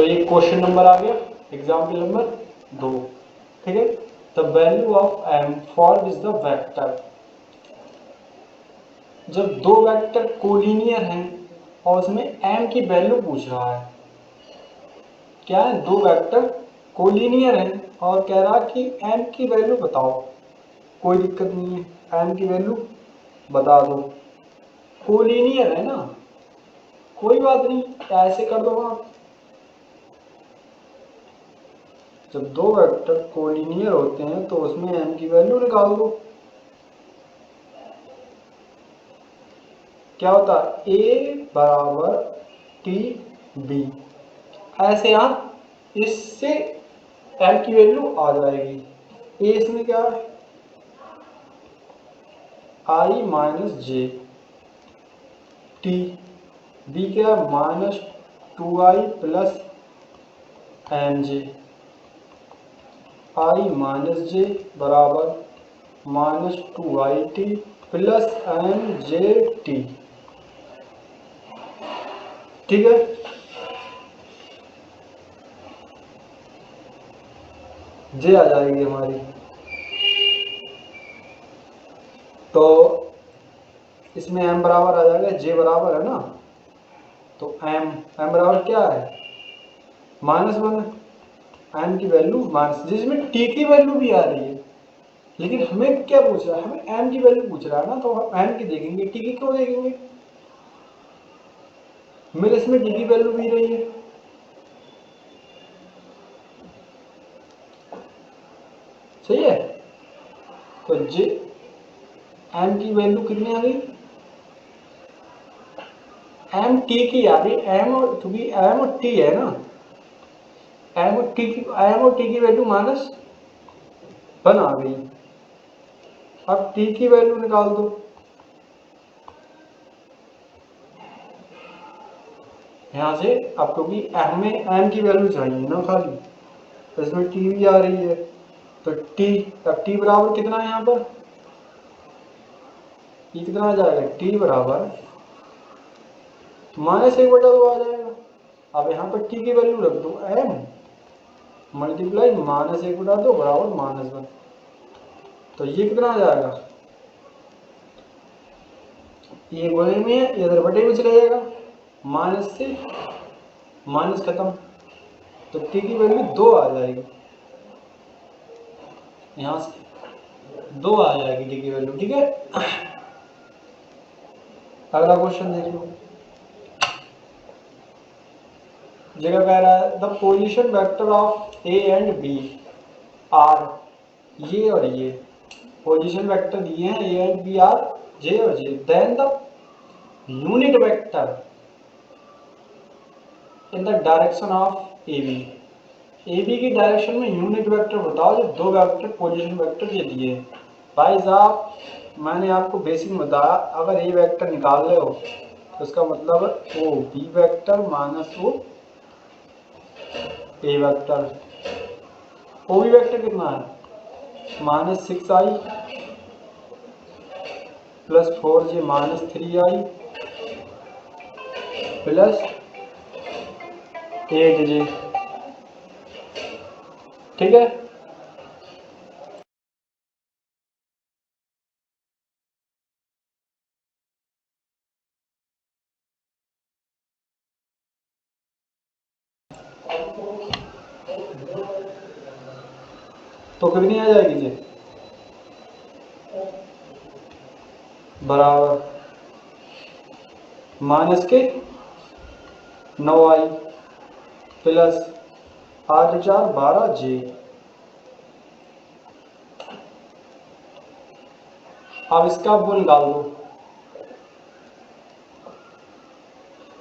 ये question number आ गया, example number 2। ठीक है, the value of m for is the vector. जब दो वेक्टर कोलिनियर हैं और उसमें m की वैल्यू पूछ रहा है, क्या है, दो वेक्टर कोलिनियर हैं और कह रहा है कि m की वैल्यू बताओ। कोई दिक्कत नहीं है, m की वैल्यू बता दो। कोलिनियर है ना, कोई बात नहीं, ऐसे कर दो आप। जब दो वेक्टर कोलिनियर होते हैं तो उसमें m की वैल्यू निकाल दो। क्या होता है, a बराबर टी बी, ऐसे आप इससे m की वैल्यू आ जाएगी। a इसमें क्या है, i minus j, t b क्या है, minus 2i plus m j, i minus j बराबर minus 2it plus m j t. ठीक है, जे आ जाएगी हमारी। तो इसमें m बराबर आ जाएगा, जे बराबर है ना, तो m बराबर क्या है, -1। m की वैल्यू माइनस, जिसमें t की वैल्यू भी आ रही है, लेकिन हमें क्या पूछ रहा है, हमें m की वैल्यू पूछ रहा है ना, तो हम m की देखेंगे, t की क्यों देखेंगे। मेरे इसमें t की वैल्यू भी रही है, सही है। तो जे m की वैल्यू कितनी आ गई, m t की आ गई, m और क्योंकि m और t है ना, m और t की वैल्यू -1 आ गई। अब t की वैल्यू निकाल दो। यहाँ से अब क्योंकि हमें m की वैल्यू चाहिए ना खाली, तो इसमें t भी आ रही है, तो t, अब t बराबर कितना है यहाँ पर, t कितना आ जाएगा, t बराबर -1/2 आ जाएगा। अब यहाँ पर t की वैल्यू रख दो, m मल्टीप्लाई -1/2 बराबर -1। तो ये कितना आ जाएगा, ये गुणे में है, इधर बटे में चला जाएगा, माइनस से माइनस खत्म, तो t की वैल्यू 2 आ जाएगी, यहाँ से 2 आ जाएगी t की वैल्यू। ठीक है, अगला क्वेश्चन देख लो। जगह कह रहा है the position vector of A and B are, ये और ये पोजीशन वेक्टर दिए हैं, A and B are j और j, then the unit vector in the direction of A B. A B की डायरेक्शन में यूनिट वेक्टर बताओ, जो दो वेक्टर पोजीशन वेक्टर ये दिए। भाई साहब, मैंने आपको बेसिक बताया, अगर ए वेक्टर निकाल रहे हो तो उसका मतलब ओ B vector minus O A vector. O B vector कितना है, -6i plus 4j -3i plus 8j। ठीक है, तो कितनी आ जाएगी जी, बराबर -9i प्लस 8/4 12j। अब इसका वो निकाल दो,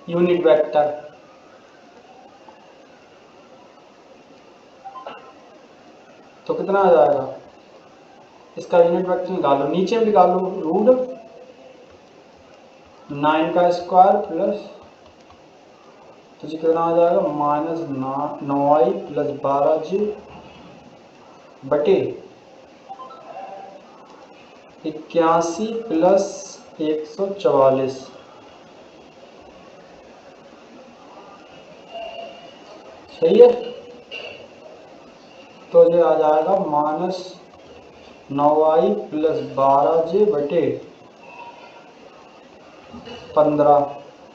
यूनिट वेक्टर। तो कितना आ जाएगा, इसका यूनिट वेक्टर निकालो, नीचे में निकालो, √9 का स्क्वायर प्लस, तो जी कितना आ जाएगा, -9i प्लस 12j बटे 81 प्लस 144। सही है। तो ये आ जाएगा -9i + 12j बटे 15।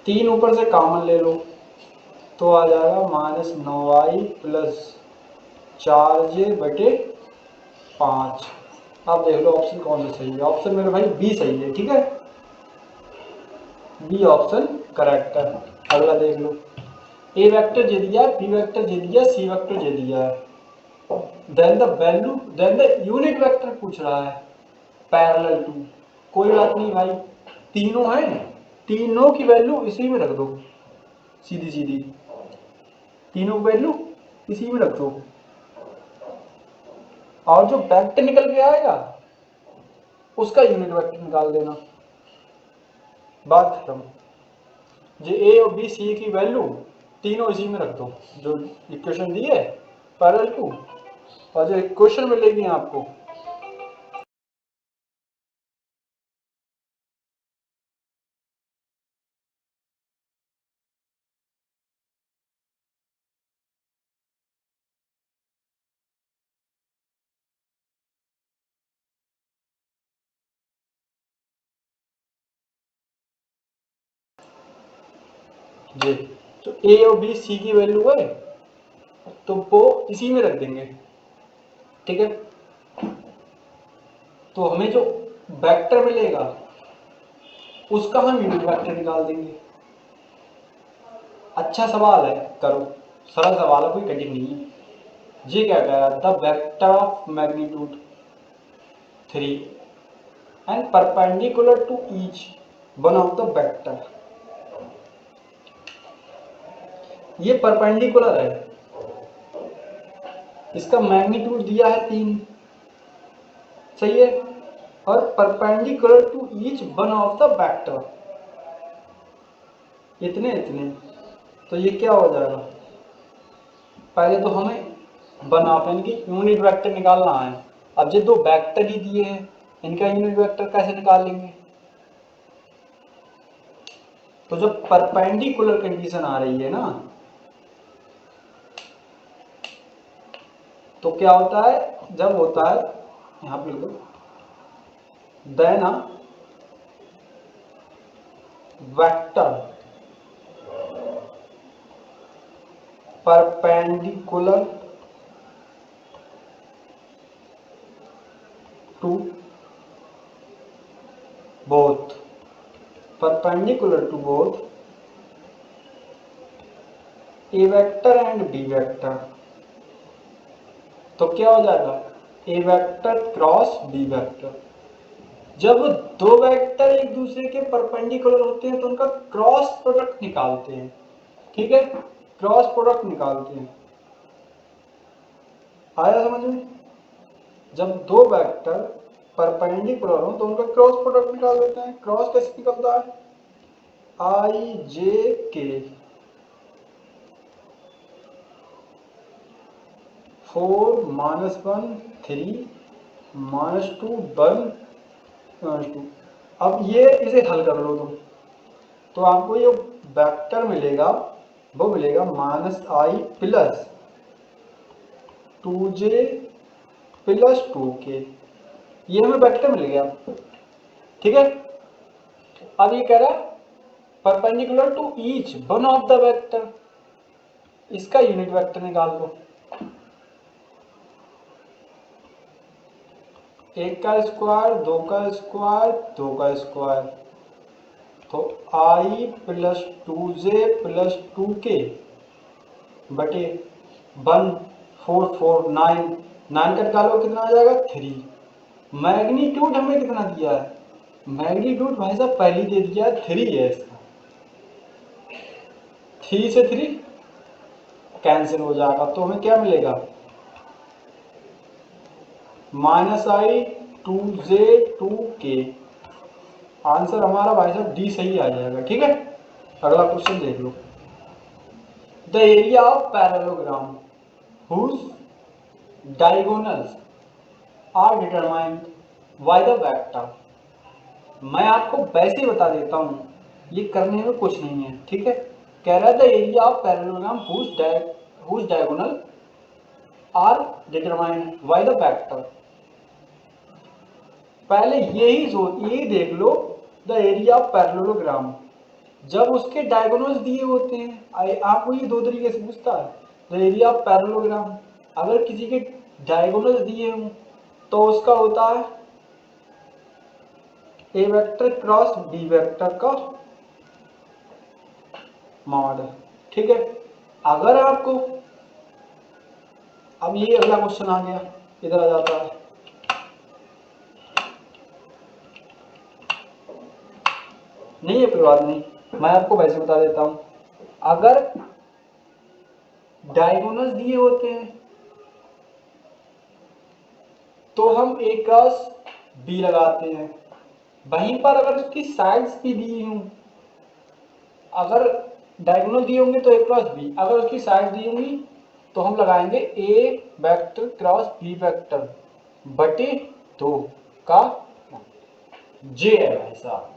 3 ऊपर से कॉमन ले लो तो आ जाएगा -9i + 4j बटे 5। आप देख लो ऑप्शन कौन सा सही है। ऑप्शन मेरे भाई बी सही है, ठीक है, बी ऑप्शन करेक्ट है। अगला देख लो, ए वेक्टर दे दिया, बी वेक्टर दे दिया, सी वेक्टर दे दिया है, देन द यूनिट वेक्टर पूछ रहा है पैरेलल टू। कोई बात नहीं भाई, तीनों है, तीनों की वैल्यू इसी में रख दो, सीधी सीधी तीनों की वैल्यू इसी में रख दो, और जो वेक्टर निकल के आएगा उसका यूनिट वेक्टर निकाल देना, बात खत्म। जो ए और बी सी की वैल्यू तीनों इसी में रख दो, जो इक्वेशन दी है पैरेलल टू, और जो इक्वेशन मिलेगी आपको जी, तो ए और बी सी की वैल्यू है तो वो इसी में रख देंगे, ठीक है। तो हमें जो वेक्टर मिलेगा उसका हम यूनिट वेक्टर निकाल देंगे। अच्छा सवाल है, करो, सरल सवाल है, कोई कठिन नहीं है। ये क्या कह रहा है, the vector of magnitude 3 and perpendicular to each one of the vector. ये परपेंडिकुलर है, इसका मैग्नीट्यूड दिया है 3, सही है, और perpendicular to each one of the vector, इतने इतने। तो ये क्या हो जाएगा, पहले तो हमें बना यानी कि यूनिट वेक्टर निकालना है। अब ये दो वेक्टर ही दिए हैं, इनका यूनिट वेक्टर कैसे निकाल लेंगे। तो जब परपेंडिकुलर कंडीशन आ रही है ना, तो क्या होता है, जब होता है यहां पे लिखो, then a vector perpendicular to both, perpendicular to both A vector and B vector. तो क्या हो जाएगा, A vector cross B vector. जब दो वेक्टर एक दूसरे के परपेंडिकुलर होते हैं तो उनका क्रॉस प्रोडक्ट निकालते हैं, ठीक है, क्रॉस प्रोडक्ट निकालते हैं। आया समझ में। जब दो वेक्टर परपेंडिकुलर हो तो उनका क्रॉस प्रोडक्ट निकाल देते हैं। क्रॉस कैसे निकलता है, आई जे के 4 -1 3 -2 1 -2। अब ये इसे हल कर लो तुम, तो आपको ये वेक्टर मिलेगा, वो मिलेगा -i + 2j + 2k, ये हमें वेक्टर मिल गया, ठीक है। अब ये कह रहा है perpendicular to each one of the vector, इसका यूनिट वेक्टर निकाल लो। एक का स्क्वायर, दो का स्क्वायर, दो का स्क्वायर, तो i + 2j + 2k बटे 1 4 4 9, 9 का निकालो कितना आ जाएगा 3। मैग्नीट्यूड हमें कितना दिया है, मैग्नीट्यूड भाई साहब पहले दे दिया है 3 है इसका, 3 से 3 कैंसिल हो जाएगा, तो हमें क्या मिलेगा, -i 2j 2k। आंसर हमारा भाई साहब डी सही आ जाएगा, ठीक है। अगला क्वेश्चन देख लो, the area of parallelogram whose diagonals are determined by the vector. मैं आपको वैसे ही बता देता हूँ, ये करने में कुछ नहीं है, ठीक है। कह रहा है the area of parallelogram whose whose diagonal are determined by the vector। पहले यही देख लो, द एरिया ऑफ पैरेललोग्राम जब उसके डायगोनल्स दिए होते हैं। आपको ये दो तरीके से पूछता है, द एरिया ऑफ पैरेललोग्राम अगर किसी के डायगोनल्स दिए हों तो उसका होता है ए वेक्टर क्रॉस बी वेक्टर का मॉड। ठीक है, अगर आपको अब ये अगला क्वेश्चन आ गया, इधर आ जाता है। नहीं है कोई बात नहीं, मैं आपको वैसे बता देता हूं। अगर डायगोनल्स दिए होते हैं तो हम ए क्रॉस बी लगाते हैं। वहीं पर अगर उसकी साइड्स भी दी हों, अगर डायगोनल दिए होंगे तो ए क्रॉस बी, अगर उसकी साइड दी होंगी तो हम लगाएंगे ए वेक्टर क्रॉस बी वेक्टर बटे 2 का जे है भाई साहब,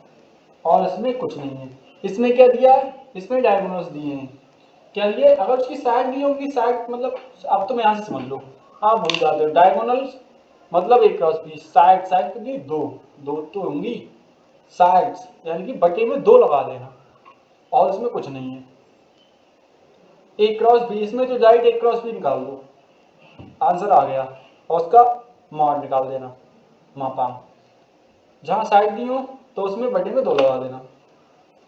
और इसमें कुछ नहीं है। इसमें क्या दिया है, इसमें डायगोनल्स दिए हैं। क्या दिए, अगर उसकी साइड दी होंगी, साइड मतलब अब तुम यहां से समझ लो, आप भूल जाते हो डायगोनल्स मतलब ए क्रॉस बी, साइड साइड कितनी, दो दो तो होंगी साइड्स, यानी कि बटे में 2 लगा देना, और इसमें कुछ नहीं है। ए क्रॉस बी, इसमें तो डायरेक्ट ए क्रॉस बी निकाल दो, आंसर आ गया, और उसका मॉड निकाल देना मापांक। जहां साइड दी हो तो उसमें बटे में 2 लगा देना।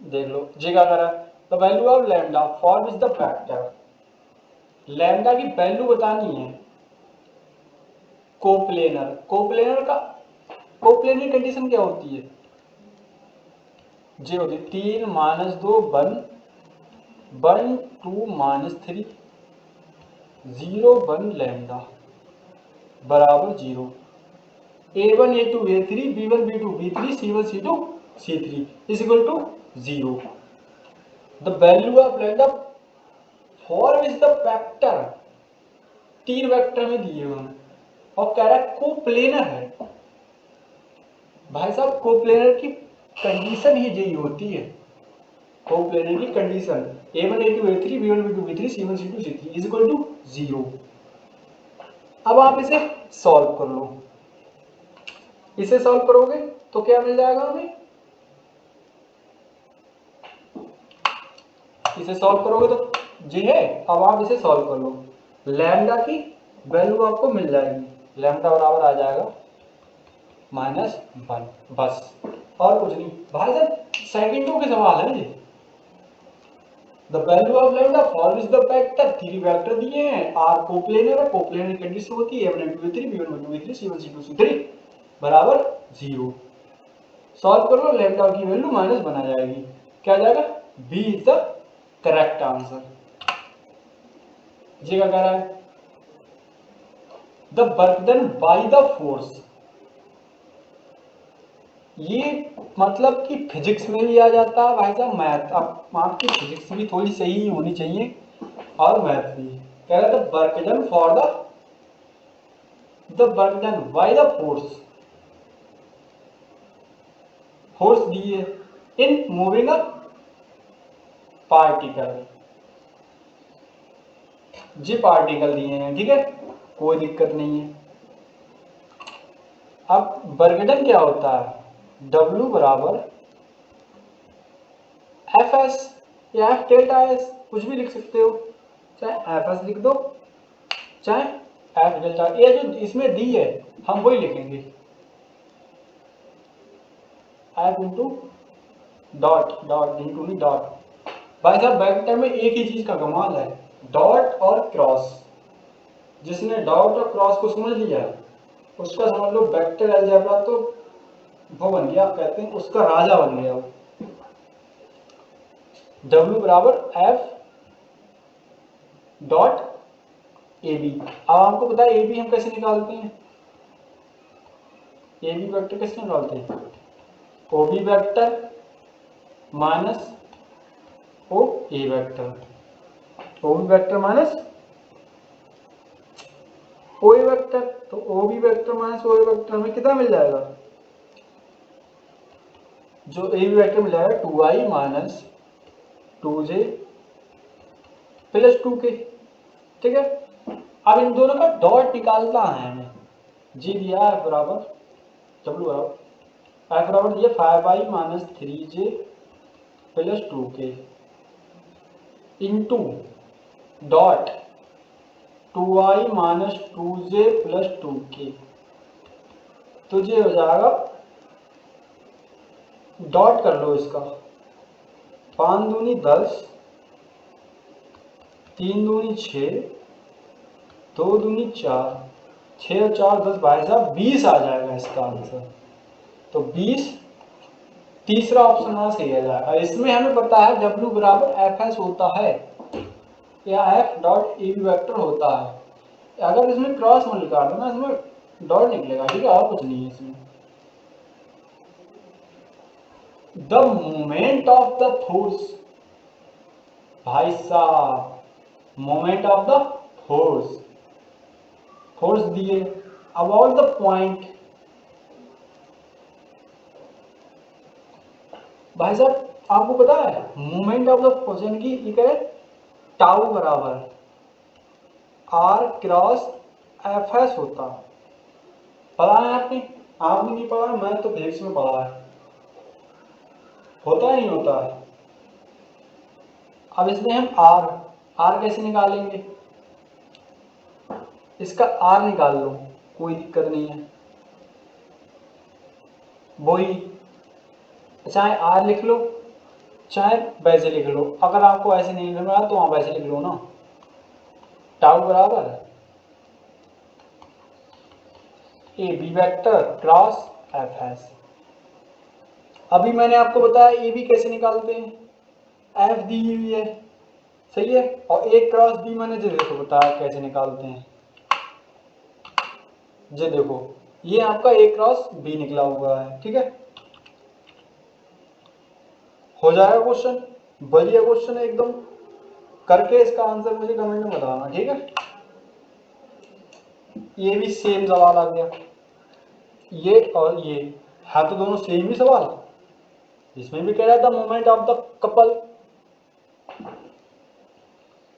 देख लो जी क्या करा, the value of lambda for which the factor, lambda की वैल्यू बतानी है कोप्लेनर। कोप्लेनर कंडीशन क्या होती है, जी होती 3 - 2 1 1 2 - 3 0 1 लैम्डा बराबर 0, a1 a2 a3 b1 b2 b3 c1 c2 c3 is equal to 0। the value of lambda for which the vector 3 vector में दिए हुए हैं और कह रहा है कोप्लेनर है। भाई साहब कोप्लेनर की कंडीशन ही यही होती है, कोप्लेनर की condition a1 a2 a3 b1 b2 b3 c1 c2 c3 is equal to 0। अब आप इसे सॉल्व कर लो, इसे सॉल्व करोगे तो क्या मिल जाएगा हमें, इसे सॉल्व करोगे तो जी है। अब आप इसे सॉल्व कर लो, लैम्डा की वैल्यू आपको मिल जाएगी, लैम्डा बराबर आ जाएगा -1, बस और कुछ नहीं। भाई साहब सेकंडों के सवाल है ये। The value of lambda for which the vector, 3 vector दिए हैं, आर कोप्लेनर है, कोप्लेनर कंडीशन होती है a1 a2 a3 b1 b2 b3 c1 c2 c3 बराबर 0। सॉल्व करो, लैम्डा की वैल्यू -1 आ जाएगी, क्या आ जाएगा, B is the correct answer. ये क्या कह रहा है, the work done by the force, ये मतलब कि फिजिक्स में भी आ जाता है भाई साहब, मैथ, अब आपकी फिजिक्स भी थोड़ी सही होनी चाहिए और मैथ भी। कह रहा था work done for the work done by the force, force दिए इन मूविंग अ पार्टिकल, जी पार्टिकल दिए हैं, ठीक है कोई दिक्कत नहीं है। अब वर्क डन क्या होता है, W बराबर एफ एस या एफ डेल्टा एस, कुछ भी लिख सकते हो, चाहे एफ एस लिख दो चाहे एफ डेल्टा, ये जो इसमें दी है हम वही लिखेंगे, F into dot dot into नहीं डॉट। भाई साहब वेक्टर में एक ही चीज का कमाल है, डॉट और क्रॉस। जिसने डॉट और क्रॉस को समझ लिया उसका समझ लो वेक्टर अलजेब्रा तो वो बन गया, कहते हैं उसका राजा बन गया वो। W बराबर एफ डॉट ए बी। अब आपको पता है ए बी हम कैसे निकालते हैं, ए बी वेक्टर कैसे निकालते हैं, O B vector minus O A vector, O B vector minus O A vector, तो O B vector minus O A vector हमें कितना मिल जाएगा, जो ए बी वेक्टर मिल जाएगा 2i minus 2j plus 2k। ठीक है। अब इन दोनों का डॉट निकालना है हमें। जी दिया है बराबर डब्ल्यू बराबर एफ बराबर दिया 5i minus 3j plus 2k into dot 2i minus 2j plus 2k। तो ये हो जाएगा, डॉट कर लो इसका, 5 दूनी 10, 3 दूनी 6, 2 दूनी 4, 6 और 4 10, भाई साहब 20 आ जाएगा इसका आंसर। तो 20 तीसरा ऑप्शन हमारा सही आ जाएगा। इसमें हमें पता है W बराबर एफ एस होता है या F dot A B vector होता है। अगर इसमें क्रॉस मल्टीप्लाई करना इसमें डॉट निकलेगा, ठीक है, और कुछ नहीं है इसमें। The moment of the force, भाई साहब moment of the force, force दिए अबाउट द पॉइंट, भाई साहब आपको पता है मोमेंट ऑफ द फोर्स यानी कि ये कह टाउ बराबर आर क्रॉस एफ एस होता। पढ़ा है आपने? आपने नहीं पढ़ा, मैं तो फिजिक्स में पढ़ा है। होता है नहीं होता है। अब इसमें हम आर, आर कैसे निकालेंगे? इसका आर निकाल लो, कोई दिक्कत नहीं है, वही चाहे आर लिख लो चाहे वैसे लिख लो। अगर आपको ऐसे नहीं लिख रहा तो आप वैसे लिख लो ना, टाउ बराबर A B vector cross F S. अभी मैंने आपको बताया ए बी कैसे निकालते हैं, एफ दी हुई है, सही है, और ए क्रॉस बी मैंने जो देखो बताया कैसे निकालते हैं। ये देखो ये आपका ए क्रॉस बी निकला हुआ है, ठीक है। हो जाएगा क्वेश्चन, बढ़िया क्वेश्चन है एकदम। करके इसका आंसर मुझे कमेंट में बताना, ठीक है। ये भी सेम सवाल आ गया, ये और ये है तो दोनों सेम ही सवाल। इसमें भी कह रहा था मोमेंट ऑफ द कपल।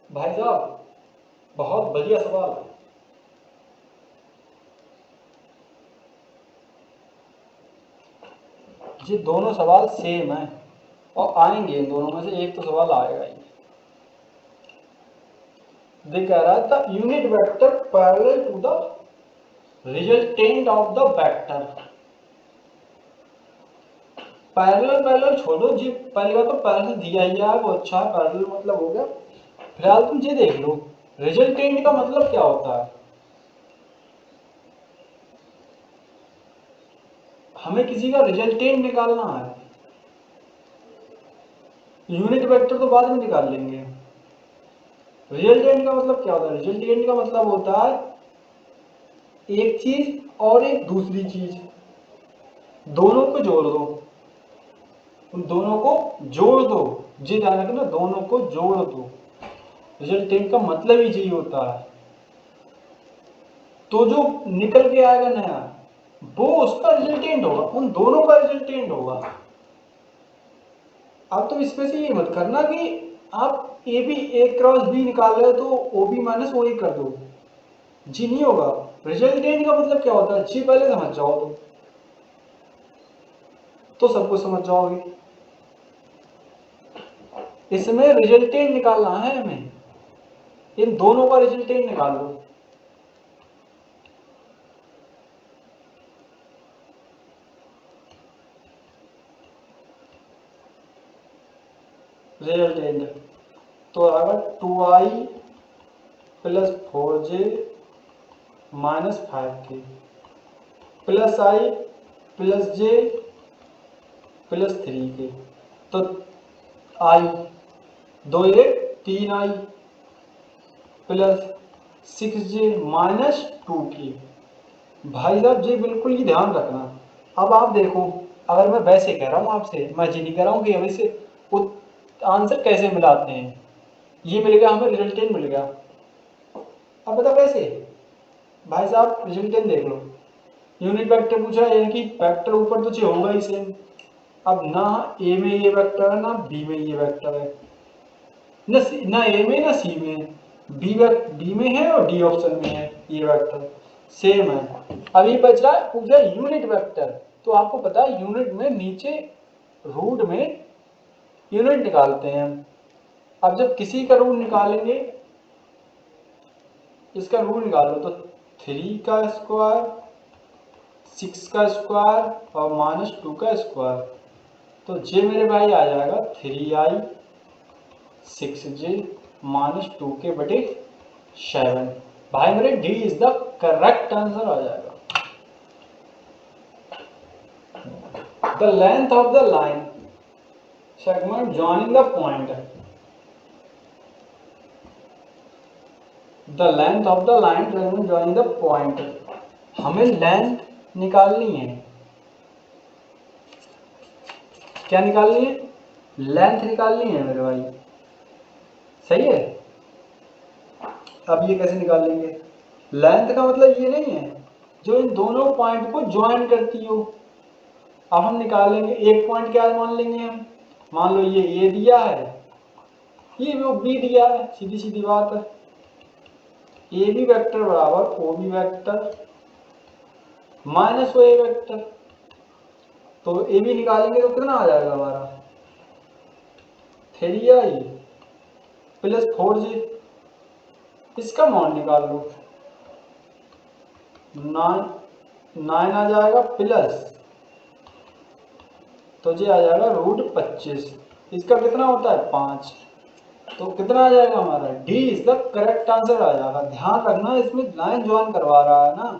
भाई साहब बहुत बढ़िया सवाल है। ये दोनों सवाल सेम है और आएंगे, इन दोनों में से एक तो सवाल आएगा ही। देख कह रहा था unit vector parallel to the resultant of the vector. Parallel parallel छोड़ो जी, पहली बात तो पैरेलल दिया ही है वो, अच्छा पैरेलल मतलब हो गया। फिलहाल तुम ये देख लो रिजल्टेंट का मतलब क्या होता है। हमें किसी का रिजल्टेंट निकालना है, यूनिट वेक्टर तो बाद में निकाल लेंगे। रिजल्टेंट का मतलब क्या होता है? रिजल्टेंट का मतलब होता है एक चीज और एक दूसरी चीज, दोनों को जोड़ दो, उन दोनों को जोड़ दो, जी ध्यान रखना, दोनों को जोड़ दो। रिजल्टेंट का मतलब ही यही होता है। तो जो निकल के आएगा नया वो उसका रिजल्टेंट होगा, उन दोनों का रिजल्टेंट होगा। अब तो इसमें से ये मत करना कि आप A B A cross B निकाल रहे हो तो ओ बी माइनस ओ ए कर दो, जी नहीं होगा। रिजल्टेंट का मतलब क्या होता है जी पहले समझ जाओ तो सब कुछ समझ जाओगे। इसमें रिजल्टेंट निकालना है हमें, इन दोनों का रिजल्टेंट निकाल लो। रिजल्टेंट तो अगर 2i plus 4j minus 5k plus i plus j plus 3k, तो आई 2 1 3 आई प्लस 6j माइनस 2k। भाई साहब जी बिल्कुल ही ध्यान रखना। अब आप देखो, अगर मैं वैसे कह रहा हूँ आपसे, मैं जी नहीं कह रहा हूँ कि हमें से आंसर कैसे मिलाते हैं, ये मिल गया हमें रिजल्टेंट मिल गया। अब बता कैसे, भाई साहब रिजल्टेंट देख लो, यूनिट वेक्टर पूछा है यानी कि वेक्टर ऊपर तो चाहिए होगा ही सेम। अब ना ए में ये वेक्टर है ना बी में ये वेक्टर है, ना ए में ना सी में, बी में है और डी ऑप्शन में है ये वेक्टर सेम है। अभी बच रहा है पूरा यूनिट वेक्टर। तो आपको पता है यूनिट में नीचे रूट में यूनिट निकालते हैं। अब जब किसी का रूट निकालेंगे, इसका रूट निकालो तो 3 का स्क्वायर, 6 का स्क्वायर और -2 का स्क्वायर। तो जे मेरे भाई आ जाएगा 3i 6j -2 के बटे 7। भाई मेरे D is the correct answer आ जाएगा। The length of the line segment joining the point, the length of the line segment joining the point. हमें लेंथ निकालनी है। क्या निकालनी है? लेंथ निकालनी है मेरे भाई। सही है। अब ये कैसे निकालेंगे? लेंथ का मतलब ये नहीं है जो इन दोनों पॉइंट को ज्वाइन करती हो। अब हम निकालेंगे एक पॉइंट क्या मान लेंगे हम, मान लो ये ए दिया है, ये वो बी दिया है, सीधी सीधी बात है। ए बी वेक्टर बराबर ओ B vector minus O A vector. तो ए बी निकालेंगे तो कितना आ जाएगा हमारा 3i प्लस 4j। इसका मान निकाल लो, 9 आ जाएगा प्लस तो जी आ जाएगा √25। इसका कितना होता है 5। तो कितना आ जाएगा हमारा D is the correct answer आ जाएगा। ध्यान रखना इसमें लाइन ज्वाइन करवा रहा है ना,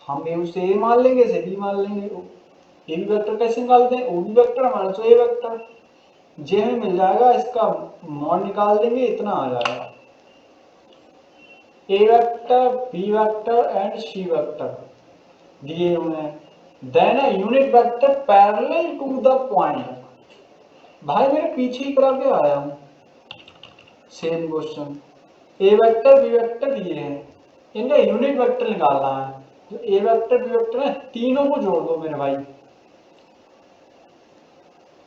हम ए उसे ए मान लेंगे, इसे बी मान लेंगे। ए बी वेक्टर कैसे निकालते हैं? ओ बी वेक्टर माइनस ए वेक्टर। जे हमें मिल जाएगा, इसका मॉड निकाल देंगे, इतना आ जाएगा। A vector B vector and C vector दिए हुए हैं। Then a unit vector parallel to the point. भाई मेरे पीछे ही करा के आया हूं same question. A vector B vector दिए हैं, इनका यूनिट वेक्टर निकालना है। जो ए वेक्टर बी वेक्टर है तीनों को जोड़ दो मेरे भाई,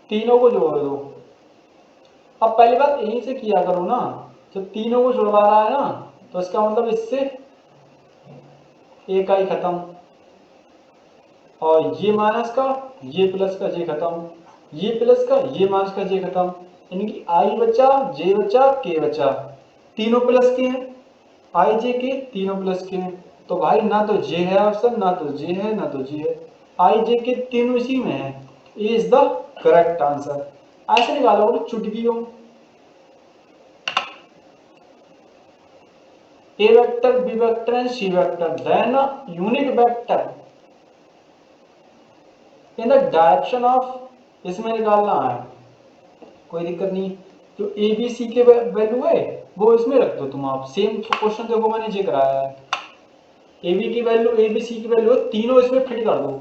तीनों को जोड़ दो। अब पहली बात यहीं से किया करो ना, जब तीनों को जुड़वा रहा है ना तो इसका मतलब इससे ए का ही खत्म, और ये माइनस का ये प्लस का जे खत्म, ये प्लस का ये माइनस का जे खत्म। यानी कि आई बचा, जे बचा, के बचा। तीनों प्लस के हैं, आई जे के तीनों प्लस के हैं। तो भाई ना तो जे है ऑप्शन, ना तो जे है, ना तो जे है। आई जे के तीनों इसी में है। ए इज द करेक्ट आंसर। ऐसे निकालो चुटकियों। A vector, B vector and C vector, then a unit vector in the direction of, इसमें निकालना है, कोई दिक्कत नहीं। जो ए बी सी के वैल्यू है वो इसमें रख दो तुम। आप सेम क्वेश्चन देखो मैंने जे कराया है। ए बी की वैल्यू ए बी सी की वैल्यू तीनों इसमें फिट कर दो।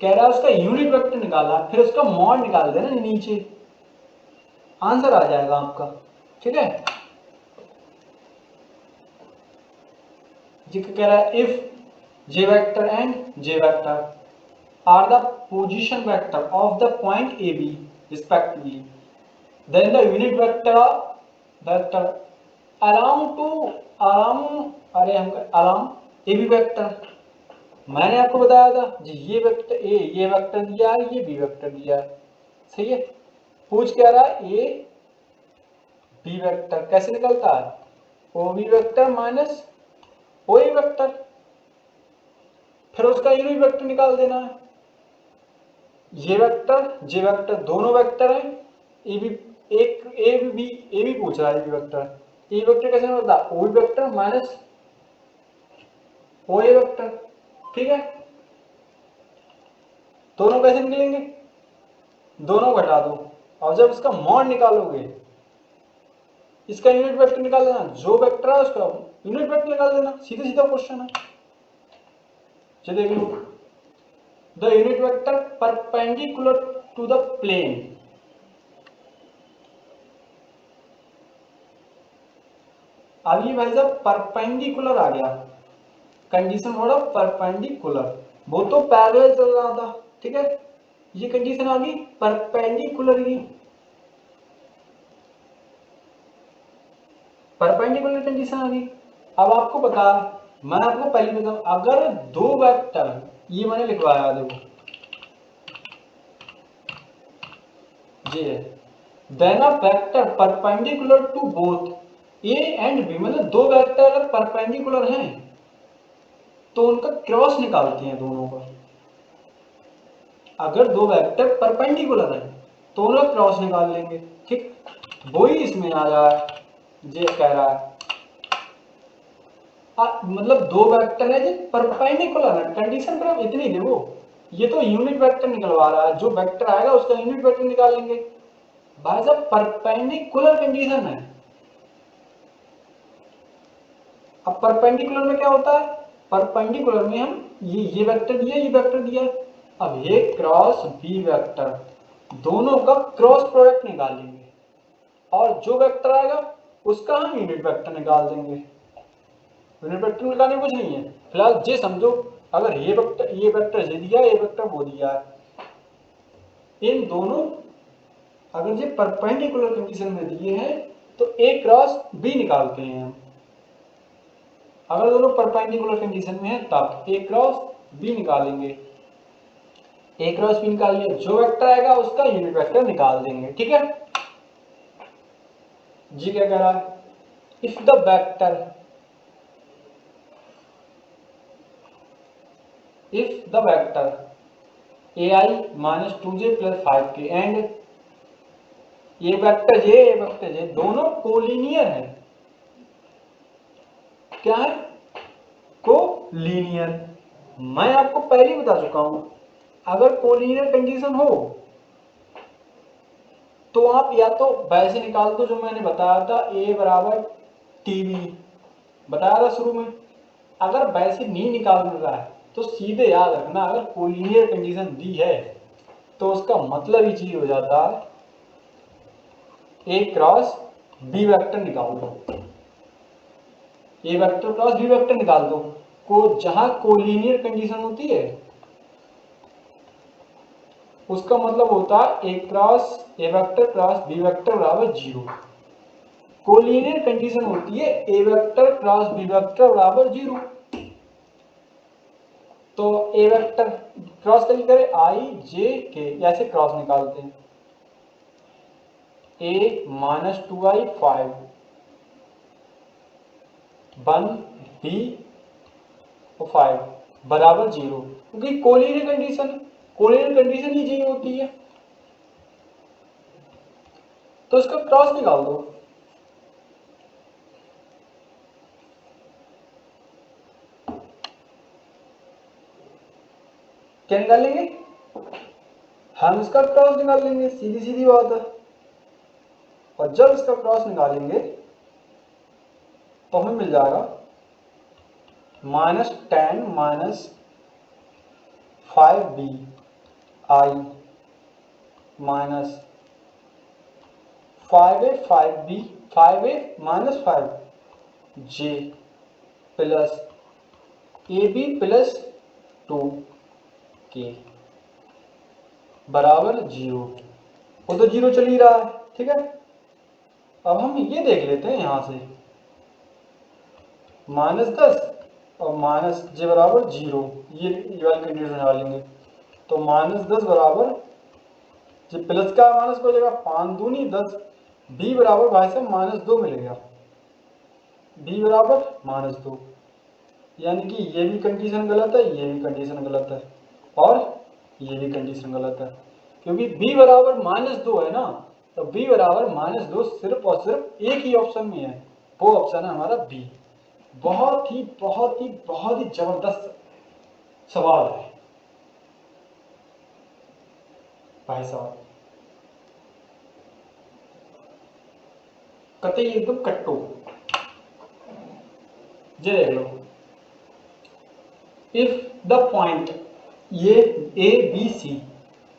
कह रहा है उसका यूनिट वेक्टर निकाला, फिर उसका मॉड निकाल देना नीचे, आंसर आ जाएगा आपका। ठीक है। ये कह रहा है if J vector and J vector are the position vector of the point AB respectively, then the unit vector along AB vector। मैंने आपको बताया था जी, ये वेक्टर ए, ये वेक्टर दिया है, ये बी वेक्टर दिया है। सही है। पूछ क्या रहा है? ए बी वेक्टर कैसे निकलता है? O B vector minus O A vector, फिर उसका यूनिट वेक्टर निकाल देना है। ये वेक्टर जे वेक्टर दोनों वेक्टर हैं। ए बी एक ए बी पूछ रहा है। A B vector, A vector कैसे होता है? O B vector minus O A vector. ठीक है। दोनों कैसे निकलेंगे? दोनों घटा दो, और जब इसका मॉड निकालोगे इसका यूनिट वेक्टर निकाल देना। जो वेक्टर है उसका यूनिट वेक्टर निकाल देना। सीधा सीधा क्वेश्चन है। चलिए देखो, the unit vector perpendicular to the plane. अब ये भाई साहब परपेंडिकुलर आ गया, कंडीशन बोला परपेंडिकुलर, वो तो पैरेलल चल रहा था। ठीक है। ये कंडीशन आ गई परपेंडिकुलर की। परपेंडिकुलर कंडीशन आ गई। अब आपको पता है, मैं आपको पहले बताऊं, अगर दो वेक्टर, ये मैंने लिखवाया देखो, ये है, then a vector perpendicular to both A and B, मतलब दो वेक्टर अगर परपेंडिकुलर हैं तो उनका क्रॉस निकालते हैं दोनों का। अगर दो वेक्टर परपेंडिकुलर हैं तो उनका क्रॉस निकाल लेंगे, ठीक। वही इसमें आ रहा है, ये कह रहा है मतलब दो वेक्टर है जो परपेंडिकुलर है, कंडीशन पर इतनी देखो, ये तो यूनिट वेक्टर निकलवा रहा है, जो वेक्टर आएगा उसका यूनिट वेक्टर निकाल लेंगे। भाई साहब परपेंडिकुलर कंडीशन है। अब परपेंडिकुलर में क्या होता है, परपेंडिकुलर में हम ये वेक्टर दिया, ये वेक्टर दिया, अब ये क्रॉस बी वेक्टर, दोनों का क्रॉस प्रोडक्ट निकाल लेंगे और जो वेक्टर आएगा उसका हम यूनिट वेक्टर निकाल देंगे। यूनिट वेक्टर निकालने कुछ नहीं है, फिलहाल ये समझो, अगर ये वेक्टर ये दिया, ये वेक्टर वो दिया है, इन दोनों अगर ये परपेंडिकुलर कंडीशन में दिए हैं तो ए क्रॉस बी निकालते हैं हम। अगर दोनों परपेंडिकुलर कंडीशन में है तब ए क्रॉस बी निकालेंगे, ए क्रॉस बी निकाल लिया, जो वेक्टर आएगा उसका यूनिट वेक्टर निकाल देंगे, ठीक है। जी क्या कह रहा है, if the vector, if the vector ai minus 2j plus 5k and ये वेक्टर ये दोनों कोलिनियर है, क्या है, कोलिनियर। मैं आपको पहले ही बता चुका हूं, अगर कोलिनियर कंडीशन हो तो आप या तो वैसे निकाल दो जो मैंने बताया था, a बराबर tb बताया था शुरू में। अगर वैसे नहीं निकाल रहा है तो सीधे याद रखना, अगर कोलिनियर कंडीशन दी है तो उसका मतलब ही चीज हो जाता है ए क्रॉस बी वेक्टर निकाल दो, ए वेक्टर क्रॉस बी वेक्टर निकाल दो, को जहां कोलिनियर कंडीशन होती है उसका मतलब होता है ए वेक्टर क्रॉस बी वेक्टर बराबर 0। कोलिनियर कंडीशन होती है ए वेक्टर क्रॉस बी वेक्टर बराबर 0। तो ए वेक्टर क्रॉस कैसे करें, आई जे के, ऐसे क्रॉस निकालते हैं, ए माइनस 2i 5 1 बी 5 बराबर 0, क्योंकि कोलिनियर कंडीशन ही यही होती है, तो इसका क्रॉस निकाल दो। क्या निकालेंगे, हम इसका क्रॉस निकाल लेंगे, सीधी सीधी बात है। और जब इसका क्रॉस निकालेंगे तो हमें मिल जाएगा -10 minus 5b i minus 5a 5b 5a minus 5j plus ab plus 2k बराबर 0। वो तो 0 चल ही रहा है, ठीक है। अब हम ये देख लेते हैं यहां से, -10 और माइनस जे बराबर 0, ये वाली कंडीशन डालेंगे तो -10 बराबर जे प्लस का माइनस को जगह 5 दूनी 10, बी बराबर भाई साहब -2 मिलेगा, बी बराबर -2, यानी कि ये भी कंडीशन गलत है, ये भी कंडीशन गलत है और ये भी कंडीशन गलत है, क्योंकि b बराबर -2 है ना, तो b बराबर -2 सिर्फ और सिर्फ एक ही ऑप्शन में है, वो ऑप्शन है हमारा बी। बहुत ही बहुत ही बहुत ही जबरदस्त सवाल है भाई साहब, कतई एकदम कट्टो। ये देख लो, इफ द पॉइंट ये A B C,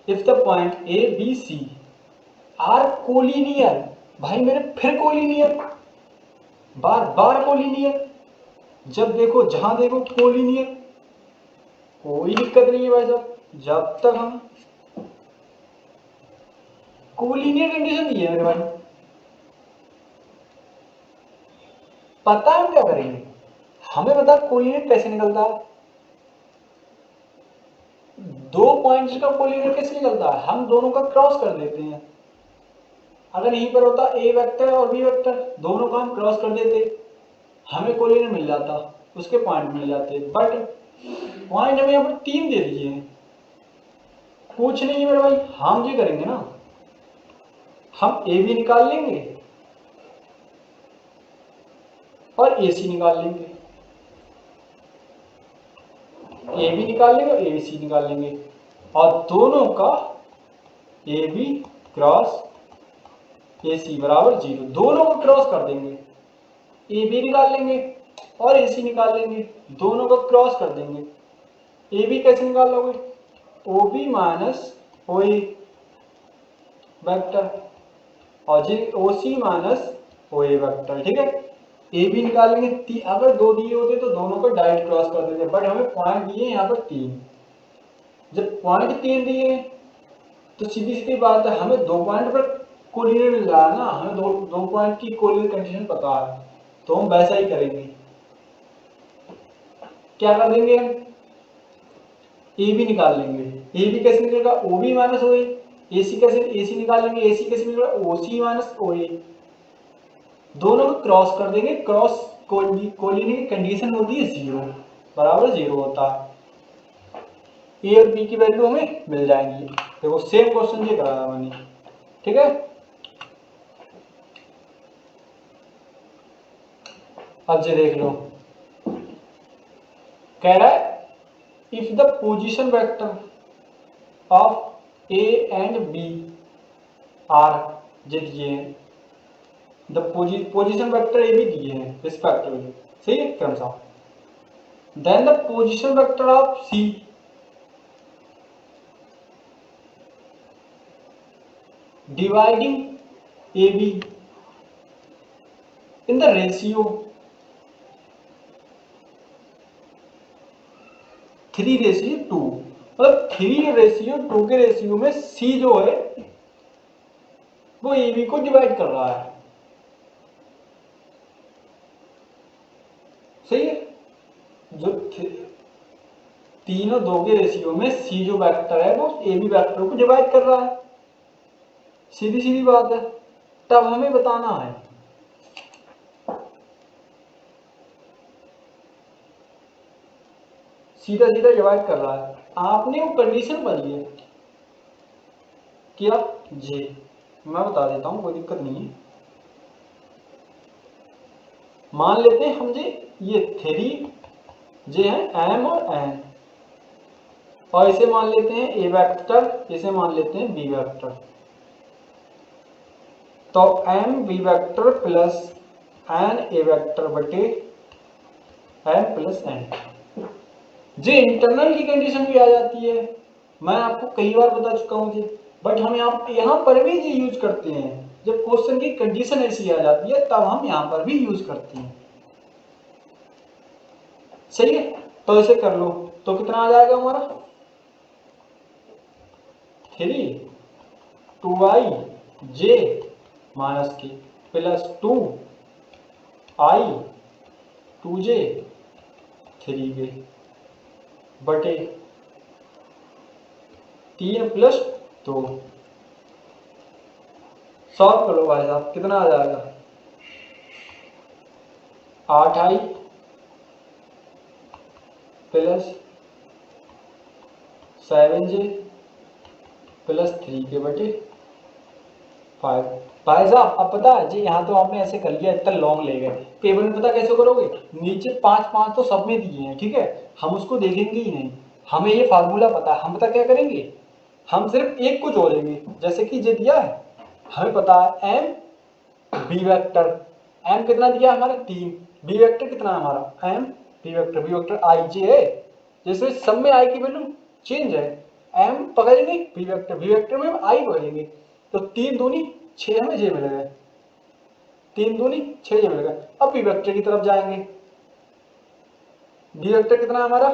if the point A B C are collinear, भाई मेरे फिर कोलिनियर, बार बार कोलिनियर, जब देखो जहां देखो कोलिनियर, कोई दिक्कत नहीं है भाई साहब, जब तक हम कोलिनियर कंडीशन दी है मेरे भाई, पता है हम क्या करेंगे, हमें पता कोलिनियर कैसे निकलता है, दो पॉइंट्स का कोलिनियर कैसे निकलता है, हम दोनों का क्रॉस कर देते हैं। अगर यहीं पर होता ए वेक्टर और बी वेक्टर, दोनों का हम क्रॉस कर देते, हमें कोलिनियर मिल जाता, उसके पॉइंट मिल जाते, बट पॉइंट हमें यहाँ पर 3 दे दिए हैं। कुछ नहीं है मेरे भाई, हम ये करेंगे ना, हम ए बी निकाल लेंगे और ए सी निकाल लेंगे, ए बी निकाल लेंगे और ए सी निकाल लेंगे, और दोनों का ए बी क्रॉस ए सी बराबर 0, दोनों को क्रॉस कर देंगे, ए बी निकाल लेंगे और ए सी निकाल लेंगे, दोनों को क्रॉस कर देंगे। ए बी कैसे निकाल लोगे, O B minus O A vector और जी ओ सी माइनस ओ ए वेक्टर, ठीक है। ए बी निकाल लेंगे, अगर 2 दिए होते तो दोनों को डायरेक्ट क्रॉस कर देते, बट हमें पॉइंट दिए यहाँ पर 3, जब पॉइंट 3 दिए हैं तो सीधी सीधी बात है, हमें 2 पॉइंट पर कोलिनियर मिल रहा है ना, हमें दो पॉइंट की कोलिनियर कंडीशन पता है, तो हम वैसा ही करेंगे। क्या कर देंगे, हम ए बी निकाल लेंगे, ए बी कैसे निकलेगा, ओ बी माइनस ओ ए सी कैसे, ए सी निकाल लेंगे, ए सी कैसे निकलेगा, ओ सी माइनस ओ ए, दोनों को क्रॉस कर देंगे, क्रॉस कोलिनियर की कंडीशन होती है 0 बराबर 0 होता है, ए और बी की वैल्यू हमें मिल जाएंगी। देखो सेम क्वेश्चन ये कराया मैंने, ठीक है। अब ये देख लो, कह रहा है if the position vector of A and B are, ये दिए हैं, the position vector A B दिए हैं रिस्पेक्टिवली, सही है क्रमशः, then the position vector of C dividing AB in the ratio 3:2, मतलब 3:2 के रेशियो में C जो है वो AB को डिवाइड कर रहा है, सही है। जो 3 और 2 के रेशियो में C जो वेक्टर है वो AB वेक्टर को डिवाइड कर रहा है, सीधी सीधी बात है। तब हमें बताना है सीधा सीधा डिवाइड कर रहा है, आपने वो कंडीशन पढ़ी है क्या, जी मैं बता देता हूं, कोई दिक्कत नहीं है। मान लेते हैं हम जी ये 3 जे है एम और एन, और इसे मान लेते हैं ए वेक्टर, इसे मान लेते हैं बी वेक्टर, तो M B vector plus N A vector बटे एम प्लस एन, जे इंटरनल की कंडीशन भी आ जाती है, मैं आपको कई बार बता चुका हूं जी, बट हम यहाँ पर भी जी यूज करते हैं, जब क्वेश्चन की कंडीशन ऐसी आ जाती है तब हम यहाँ पर भी यूज करते हैं, सही है। तो इसे कर लो, तो कितना आ जाएगा हमारा 3 2i जे माइनस के प्लस 2i 2j 3j बटे 3 प्लस 2, सॉल्व करो भाई साहब, कितना आ जाएगा 8i plus 7j plus 3k बटे 5। भाई साहब अब पता है जी, यहाँ तो आपने ऐसे कर लिया, इतना लॉन्ग ले गए, टेबल में पता कैसे करोगे, नीचे 5 5 तो सब में दिए हैं, ठीक है, हम उसको देखेंगे ही नहीं, हमें ये फार्मूला पता है, हम पता क्या करेंगे, हम सिर्फ एक को जोड़ेंगे, जैसे कि ये दिया है, हमें पता है एम बी वेक्टर, एम कितना दिया हमारा 3, बी वेक्टर कितना है हमारा एम बी वेक्टर आई जे है, जैसे सब में आई की वैल्यू चेंज है, एम पकड़ेंगे बी वेक्टर में आई पकड़ेंगे, तो 3 दूनी 6 हमें जे मिल गए, 3 दूनी 6 जे मिल गए। अब बी वेक्टर की तरफ जाएंगे, बी वेक्टर कितना है हमारा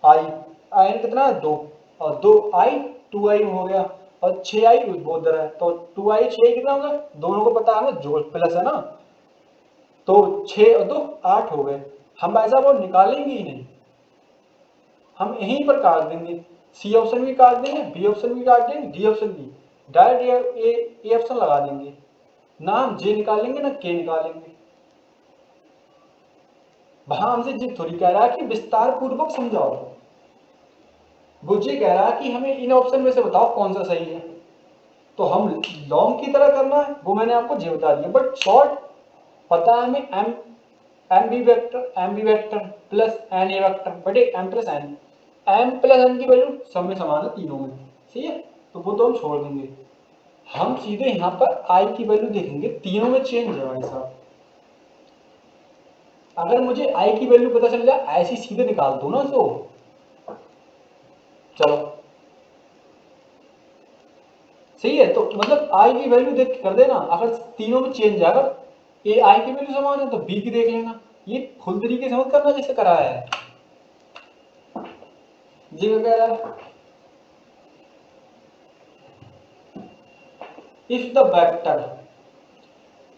आई, आई कितना है 2, और 2i 2i हो गया, और 6i उधर है, तो 2i 6 कितना होगा, दोनों को पता है ना, जोड़ प्लस है ना, तो 6 और 2 8 हो गए। हम भाई साहब और निकालेंगे ही नहीं, हम यहीं पर काट देंगे। सी ऑप्शन भी काट देंगे, बी ऑप्शन भी काट देंगे, डी ऑप्शन भी, डायरेक्ट ए ऑप्शन लगा देंगे। ना हम जे निकालेंगे ना के निकालेंगे। वहां हमसे जिद थोड़ी कह रहा है कि विस्तार पूर्वक समझाओ, वो ये कह रहा है कि हमें इन ऑप्शन में से बताओ कौन सा सही है। तो हम लॉन्ग की तरह करना है वो मैंने आपको जे बता दिया, बट शॉर्ट पता है हमें m B vector plus N A vector बटे M plus n, m plus n की वैल्यू सब में समान है तीनों में, सही है। तो वो तो हम छोड़ देंगे, हम सीधे यहाँ पर आई की वैल्यू देखेंगे, तीनों में चेंज है भाई साहब। अगर मुझे आई की वैल्यू पता चल जाए ऐसी सीधे निकाल दो ना, तो चलो सही है। तो मतलब आई की वैल्यू देख के कर देना, अगर तीनों में चेंज है, अगर ए आई की वैल्यू समान है तो बी की देख लेना। ये फुल तरीके से मत करना जैसे कराया है जी। कह रहा है इफ द वेक्टर,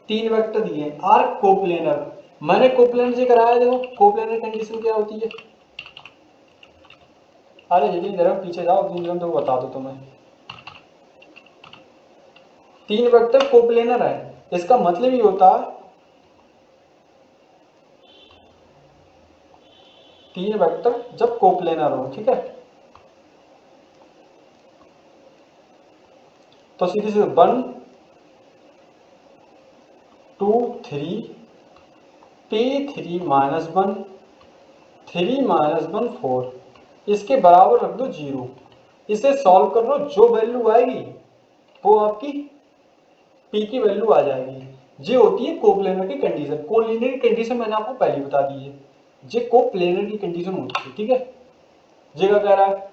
तीन वेक्टर दिए आर कोप्लेनर, मैंने कोप्लेनर से कराया, देखो कोप्लेनर कंडीशन क्या होती है। अरे जल्दी जरा पीछे जाओ, तीन तो बता दो तुम्हें। तीन वेक्टर कोप्लेनर है, इसका मतलब ये होता है तीन वेक्टर जब कोप्लेनर हो, ठीक है। तो सीधे सीधे 1 2 3 P3 -1 3 -1 4, इसके बराबर रख दो 0। इसे सॉल्व कर लो, जो वैल्यू आएगी वो आपकी P की वैल्यू आ जाएगी। ये होती है कोप्लेनर की कंडीशन। कोलिनियर की कंडीशन मैंने आपको पहले बता दी है, ये कोप्लेनर की कंडीशन होती है, ठीक है। ये क्या कह रहा है,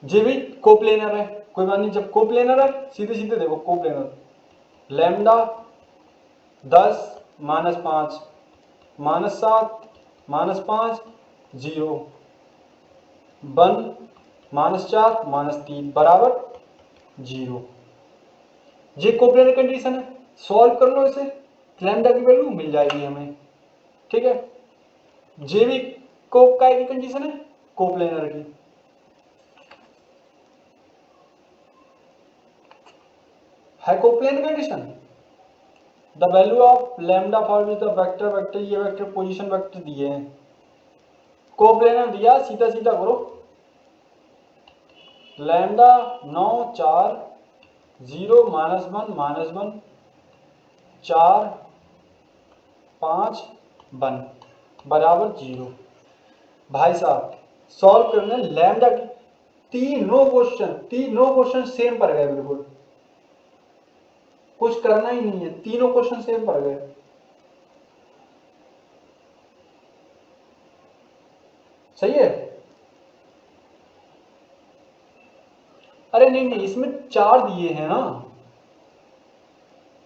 ये भी कोप्लेनर है, कोई बात नहीं। जब कोप्लेनर है सीधे सीधे देखो कोप्लेनर, लैम्डा 10 -5 -7 -5 0 1 -4 -3 बराबर 0। ये कोप्लेनर कंडीशन है, सॉल्व कर लो इसे, लैम्डा की वैल्यू मिल जाएगी हमें, ठीक है। जे भी कोप काय की कंडीशन है, कोप्लेनर की। है coplanar condition, the value of lambda for which the vector, vector ये वेक्टर पोजीशन वेक्टर दिए हैं, कोप्लेनर दिया, सीधा सीधा करो। लैम्डा 9 4 0 -1 -1 4 5 1 बराबर 0। भाई साहब सॉल्व करना लैम्डा की, तीनों क्वेश्चन सेम पड़ गए, बिल्कुल कुछ करना ही नहीं है, तीनों क्वेश्चन सेम पड़ गए, सही है। अरे नहीं नहीं, इसमें 4 दिए हैं ना,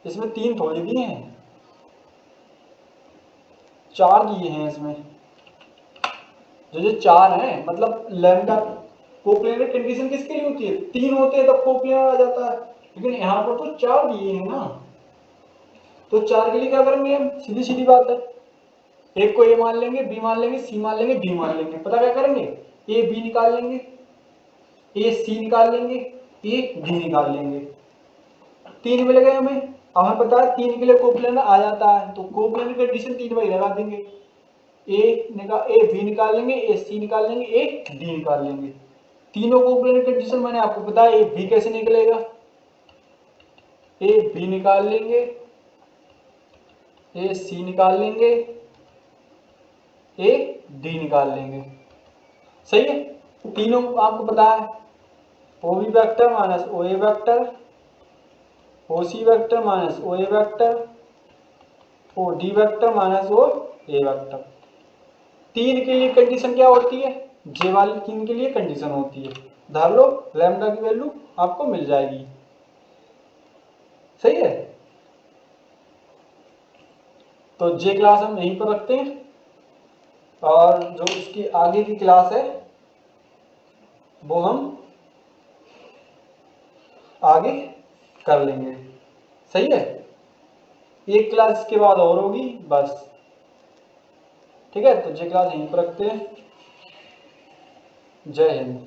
इसमें 3 थोड़े दिए हैं, 4 दिए हैं इसमें। जो 4 हैं मतलब लैम्डा, कोप्लेनर कंडीशन किसके लिए होती है, 3 होते हैं तब कोप्लेनर आ जाता है, लेकिन यहाँ पर तो 4 दिए हैं ना, तो 4 के लिए क्या करेंगे हम, सीधी सीधी बात है, एक को ए मान लेंगे, बी मान लेंगे, सी मान लेंगे, डी मान लेंगे। पता क्या करेंगे, ए बी निकाल लेंगे, ए सी निकाल लेंगे, ए डी निकाल लेंगे। 3 मिल गए हमें। अब हमें पता है 3 के लिए कोप्लेनर आ जाता है, तो कोप्लेनर कंडीशन 3 वही लगा देंगे, ए बी निकाल लेंगे, ए सी निकाल लेंगे, ए डी निकाल लेंगे। तीनों कोप्लेनर कंडीशन मैंने आपको बताया, ए बी कैसे निकलेगा, ए बी निकाल लेंगे, ए सी निकाल लेंगे, ए डी निकाल लेंगे, सही है। तीनों आपको पता है, O B vector minus O A vector, O C vector minus O A vector, O D vector minus O A vector. 3 के लिए कंडीशन क्या होती है, जे वाली 3 के लिए कंडीशन होती है, धर लो लैम्डा की वैल्यू आपको मिल जाएगी, सही है। तो जे क्लास हम यहीं पर रखते हैं, और जो इसकी आगे की क्लास है वो हम आगे कर लेंगे, सही है। एक क्लास के बाद और होगी बस। ठीक है, तो ये क्लास यहीं पर रखते हैं। जय हिंद।